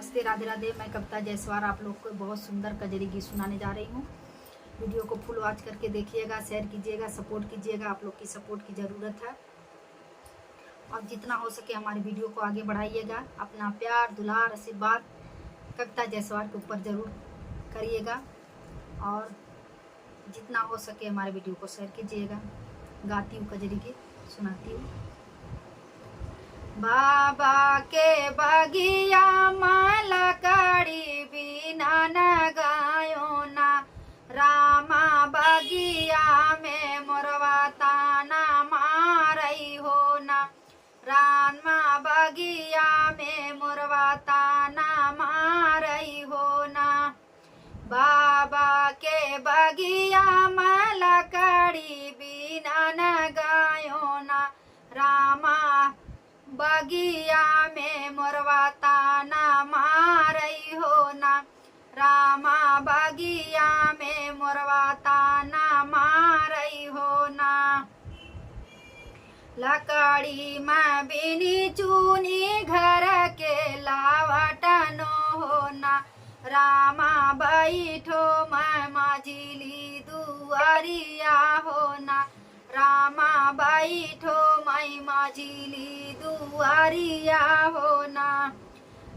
नमस्ते, राधे राधे। मैं कविता जायसवाल आप लोग को बहुत सुंदर कजरी गीत सुनाने जा रही हूँ। वीडियो को फुल वॉच करके देखिएगा, शेयर कीजिएगा, सपोर्ट कीजिएगा। आप लोग की सपोर्ट की ज़रूरत है और जितना हो सके हमारी वीडियो को आगे बढ़ाइएगा। अपना प्यार, दुलार, आशीर्वाद कविता जायसवाल के ऊपर ज़रूर करिएगा और जितना हो सके हमारे वीडियो को शेयर कीजिएगा। गाती हूँ कजरी गीत, सुनाती हूँ। बाबा के बगिया माला कड़ी बिना न गायो ना, रामा बगिया में मोरवा ताना मारई हो ना, रामा बगिया में मोरवा ताना मारई हो ना। बाबा के बगिया माला कड़ी बिना न गायो ना, रामा बगिया में मोरवा ताना मारई हो ना, रामा बगिया में मोरवा ताना मारई हो ना। लकड़ी में बिनी चूनी घर के लावटनो हो ना, रामा बैठो मैं माझिली दुआरिया हो ना, रामा बैठो मैं माझिली दुआरिया हो ना।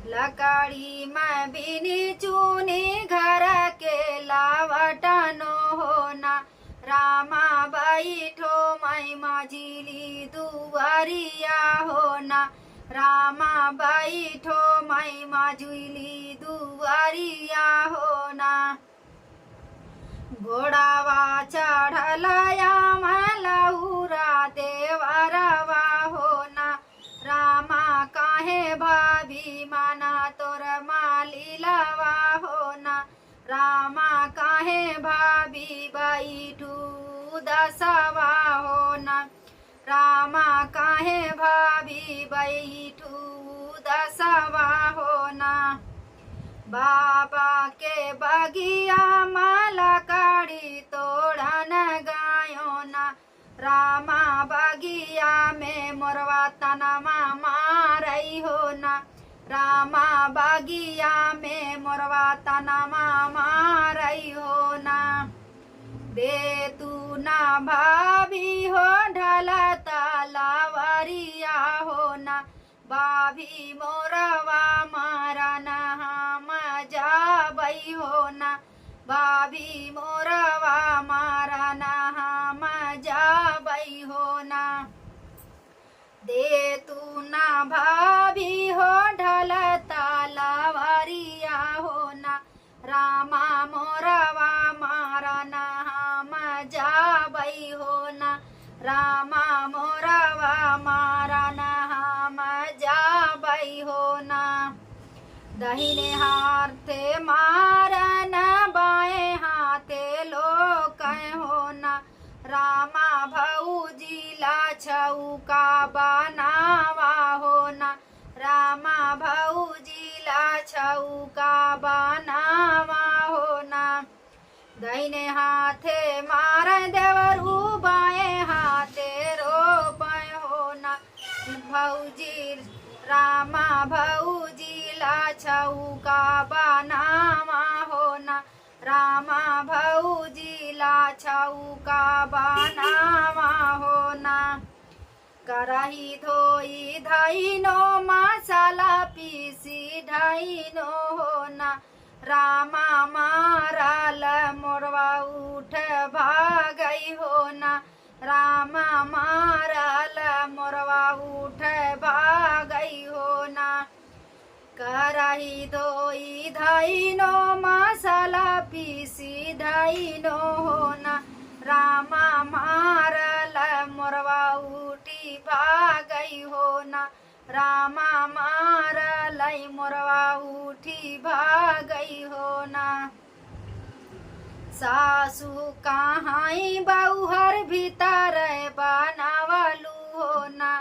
लकड़ी में बिनी चूनी घर के लावटनो हो ना, रामा बैठो मैं माझिली दुआरिया हो ना, रामा बैठो मैं माझिली दुआरिया हो ना। घोड़ावा चढ़लया मलौरा देवरवा हो ना, रामा काहे भाभी माना तोर मालिलवा हो ना, रामा काहे भाभी बैठू दसवा हो ना, रामा काहे भाभी बैठू दसवा हो ना। बाबा के बगिया माला कड़ी तोड़न गायो ना, रामा बगिया में मोरवा तनमा मारई हो ना, रामा बगिया में मोरवा तनमा मारई हो ना। दे तू ना भाभी हो ढलता लावरिया हो ना, भाभी मोरवा मारा ना हम जाबई हो ना, भाभी मोरवा मारा ना हम जाबई हो ना। दे तू ना भाभी हो ढलता लावरिया हो ना, रामा मोरवा मारा ना हम जाबई हो ना, रामा मोरवा मारा ना हम जाबई हो ना। दहिने हाथे मारन बाएं हाथे लोक हो ना, रामा भौजी ला छौका बनावा हो ना, रामा भौजी ला छौका बनावा हो ना। दाहिने हाथे मार देवरू बाएं हाथे रोपय हो ना, भौजी रामा भौजी ला छौका बनावा हो ना, रामा भौजी ला छौका बनावा हो ना। कराही धोई धइनो मसाला पीसी ढइनो हो ना, रामा मारल मोरवा उठ भागई हो ना, रामा मारल मोरवा उठ भागई हो ना। कराही धोई धइनो मसाला पीसी ढइनो हो ना, रामा मारल मोरवा उठी भागई हो ना, रामा मारल मोरवा उठी भागई हो ना। सासू कहाई बहुहर भीतर बनावलू हो ना,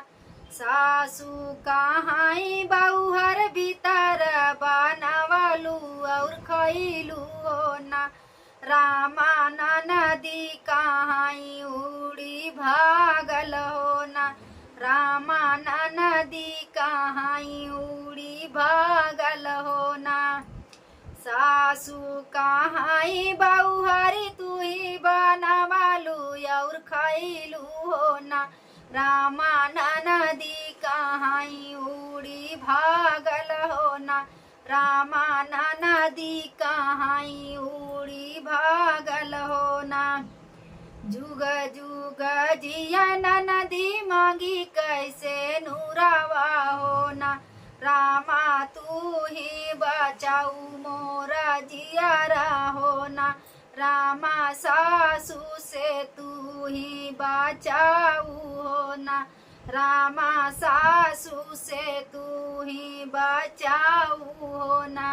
सासू कहाई बहुहर भीतर बनावलू और खइलू हो ना, रामा नदी कहाई उड़ी भागल हो ना, रामा नदी कहाई उड़ी भागल हो सासू कहाई बहुहारी तू ही बनवालू और खैलू हो ना। रामा नदी कहाई उड़ी भागल हो ना। रामा नदी कहाई उड़ी भागल हो ना। जुग जुग जिया नदी मांगी कैसे नूरावा हो ना। रामा तू ही बचाऊ मोरा जियारा हो ना। रामा सासू से तू ही बचाऊ हो ना। रामा सासू से तू ही बचाऊ हो ना।